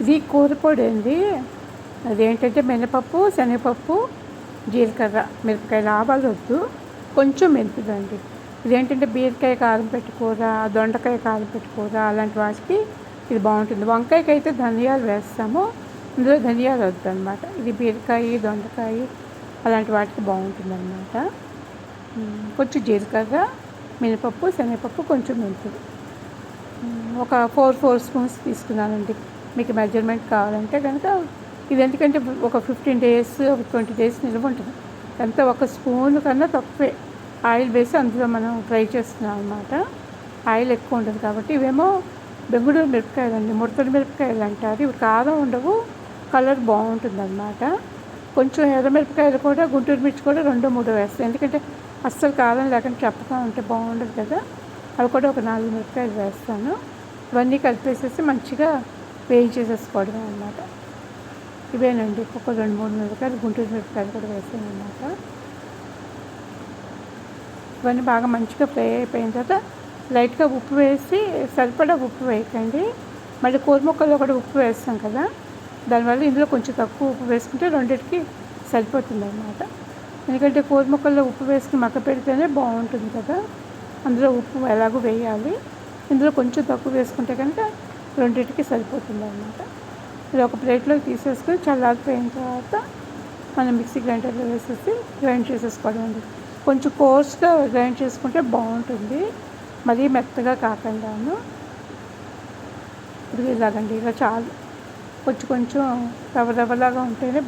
ఇది కూరపొడి అండి. అదేంటంటే మినపప్పు, శనగపప్పు, జీలకర్ర, మిరపకాయలు, ఆవాలు వద్దు, కొంచెం మెంతులండి. ఇదేంటంటే బీరకాయ కారం పెట్టి కూర, దొండకాయ కారం పెట్టి కూర అలాంటి వాటికి ఇది బాగుంటుంది. వంకాయకి అయితే ధనియాలు వేస్తాము, ఇందులో ధనియాలు వద్దనమాట. ఇది బీరకాయ, దొండకాయ అలాంటి వాటికి బాగుంటుందన్నమాట. కొంచెం జీలకర్ర, మినపప్పు, శనగపప్పు, కొంచెం మెంతులు, ఒక 4 స్పూన్స్ తీసుకున్నానండి. మీకు మెజర్మెంట్ కావాలంటే కనుక ఇది ఎందుకంటే ఒక 15 డేస్, ఒక 20 డేస్ నిల్వ ఉంటుంది. ఎంత ఒక స్పూన్ కన్నా తక్కువే ఆయిల్ వేసి అందులో మనం ఫ్రై చేస్తున్నాం అనమాట. ఆయిల్ ఎక్కువ ఉండదు కాబట్టి. ఇవేమో బెంగుళూరు మిరపకాయలు అండి, ముడతలు మిరపకాయలు అంటారు. ఇవి కారం ఉండవు, కలర్ బాగుంటుంది అనమాట. కొంచెం ఎర్రమిరపకాయలు కూడా, గుంటూరు మిర్చి కూడా 2-3 వేస్తాయి. ఎందుకంటే అస్సలు కారం లేకుండా చెప్పగా ఉంటే బాగుండదు కదా. అవి కూడా ఒక 4 మిరపకాయలు వేస్తాను. ఇవన్నీ కలిపేసేసి మంచిగా వేయించేసేసుకోవడం అనమాట. ఇవేనండి, ఒక 2-3 మిరపకాయలు, గుంటూరు మిరపకాయలు కూడా వేసాను అనమాట. ఇవన్నీ బాగా మంచిగా ఫ్రై అయిపోయిన తర్వాత లైట్గా ఉప్పు వేసి, సరిపడా ఉప్పు వేయకండి, మళ్ళీ కూర ముక్కల్లో కూడా ఉప్పు వేస్తాం కదా, దానివల్ల ఇందులో కొంచెం తక్కువ ఉప్పు వేసుకుంటే రెండింటికి సరిపోతుంది అన్నమాట. ఎందుకంటే కూర ముక్కల్లో ఉప్పు వేసుకుని మక్క పెడితేనే బాగుంటుంది కదా, అందులో ఉప్పు ఎలాగో వేయాలి. ఇందులో కొంచెం తక్కువ వేసుకుంటే కనుక రెండింటికి సరిపోతుంది అన్నమాట. ఇది ఒక ప్లేట్లోకి తీసేసుకొని చల్లారిపోయిన తర్వాత మనం మిక్సీ గ్రైండర్లో వేసేసి గ్రైండ్ చేసేసుకోవడం అండి. కొంచెం కోర్స్గా గ్రైండ్ చేసుకుంటే బాగుంటుంది, మరీ మెత్తగా కాకుండాను. ఇది ఇలాగండి, ఇలా చాలు, కొంచెం రవ్వ రవ్వలాగా ఉంటేనే